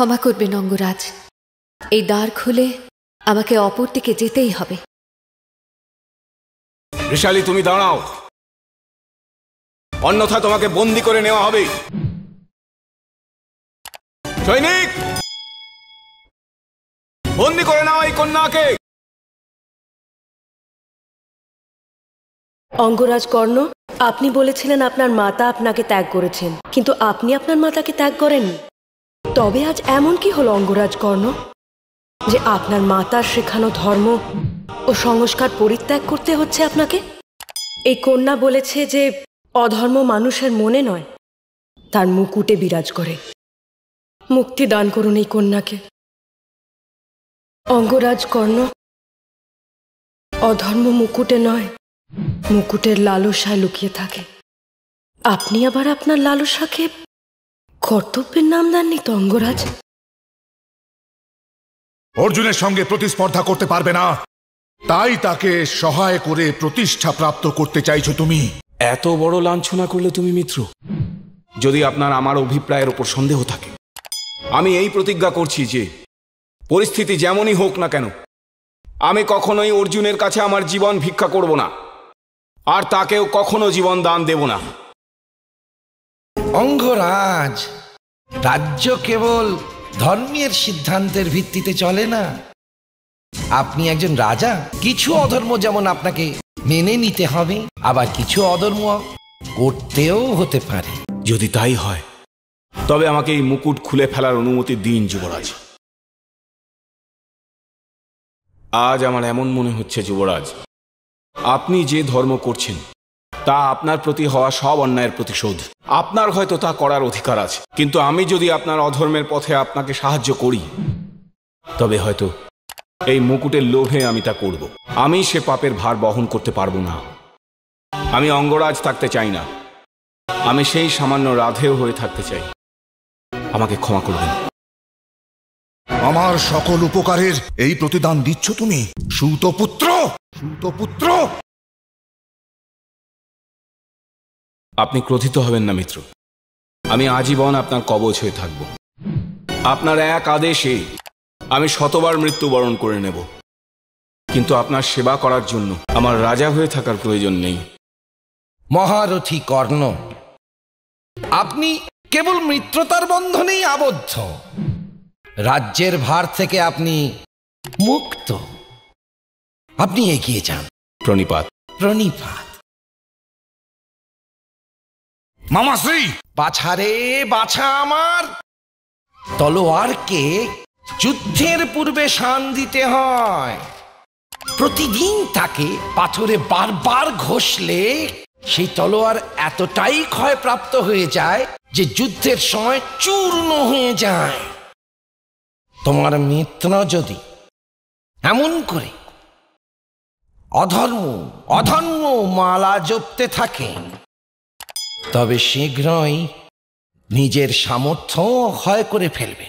ক্ষমা করবেন অঙ্গরাজ, এই দ্বার খুলে আমাকে অপর দিকে যেতেই হবে। ঋষালি, তুমি দাঁড়াও, অন্যথায় তোমাকে বন্দী করে নেওয়া হবে। সৈনিক, বন্দী করে নাও এই কন্যাকে। অঙ্গরাজ কর্ণ, আপনি বলেছিলেন আপনার মাতা আপনাকে ত্যাগ করেছেন, কিন্তু আপনি আপনার মাতাকে ত্যাগ করেননি। তবে আজ এমন কি হলো অঙ্গরাজ কর্ণ যে আপনার মাতার শেখানো ধর্ম ও সংস্কার পরিত্যাগ করতে হচ্ছে আপনাকে? এই কন্যা বলেছে যে অধর্ম মানুষের মনে নয়, তার মুকুটে বিরাজ করে। মুক্তি দান করুন এই কন্যাকে। অঙ্গরাজ কর্ণ, অধর্ম মুকুটে নয়, মুকুটের লালসায় লুকিয়ে থাকে। আপনি আবার আপনার লালসাকে কর্তব্যের নাম দেননি তো অঙ্গরাজ? অর্জুনের সঙ্গে প্রতিস্পর্ধা করতে পারবে না, তাই তাকে সহায় করে প্রতিষ্ঠা প্রাপ্ত করতে চাইছো তুমি। এত বড় লাঞ্ছনা করলে তুমি মিত্র? যদি আপনার আমার অভিপ্রায়ের উপর সন্দেহ থাকে, আমি এই প্রতিজ্ঞা করছি যে পরিস্থিতি যেমনই হোক না কেন, আমি কখনোই অর্জুনের কাছে আমার জীবন ভিক্ষা করব না, আর তাকেও কখনো জীবন দান দেব না। অঙ্গরাজ, রাজ্য কেবল ধর্মের সিদ্ধান্তের ভিত্তিতে চলে না। আপনি একজন রাজা, কিছু অধর্ম যেমন আপনাকে মেনে নিতে হবে, আবার কিছু অধর্ম করতেও হতে পারে। যদি তাই হয় তবে আমাকে এই মুকুট খুলে ফেলার অনুমতি দিন যুবরাজ। আজ আমার এমন মনে হচ্ছে যুবরাজ, আপনি যে ধর্ম করছেন তা আপনার প্রতি হওয়া সব অন্যায়ের প্রতিশোধ। আপনার হয়তো তা করার অধিকার আছে, কিন্তু আমি যদি আপনার অধর্মের পথে আপনাকে সাহায্য করি, তবে হয়তো এই মুকুটের লোভে আমি তা করব। আমি সে পাপের ভার বহন করতে পারবো না। আমি অঙ্গরাজ থাকতে চাই না, আমি সেই সামান্য রাধেয় হয়ে থাকতে চাই। আমাকে ক্ষমা করবেন। আমার সকল উপকারের এই প্রতিদান দিচ্ছ তুমি, সুতপুত্র, সুতপুত্র। আপনি ক্রোধিত হবেন না মিত্র, আমি আজীবন আপনার কবচ হয়ে থাকব। আপনার এক আদেশে আমি শতবার মৃত্যুবরণ করে নেব, কিন্তু আপনার সেবা করার জন্য আমার রাজা হয়ে থাকার প্রয়োজন নেই। মহারথী কর্ণ, আপনি কেবল মিত্রতার বন্ধনেই আবদ্ধ। রাজ্যের ভার থেকে আপনি মুক্ত। আপনি এগিয়ে যান। প্রণিপাত। প্রণিপাত। মামাশ্রী, বাছা রে বাছা আমার, তলোয়ারকে যুদ্ধের পূর্বে শান দিতে হয়। প্রতিদিন তাকে পাথরে বারবার ঘষলে সেই তলোয়ার এতটাই ক্ষয়প্রাপ্ত হয়ে যায় যে যুদ্ধের সময় চূর্ণ হয়ে যায়। তোমার মিত্র যদি এমন করে অধর্ম অধর্ম মালা জপতে থাকে, তবে শীঘ্রই নিজের সামর্থ্য ক্ষয় করে ফেলবে।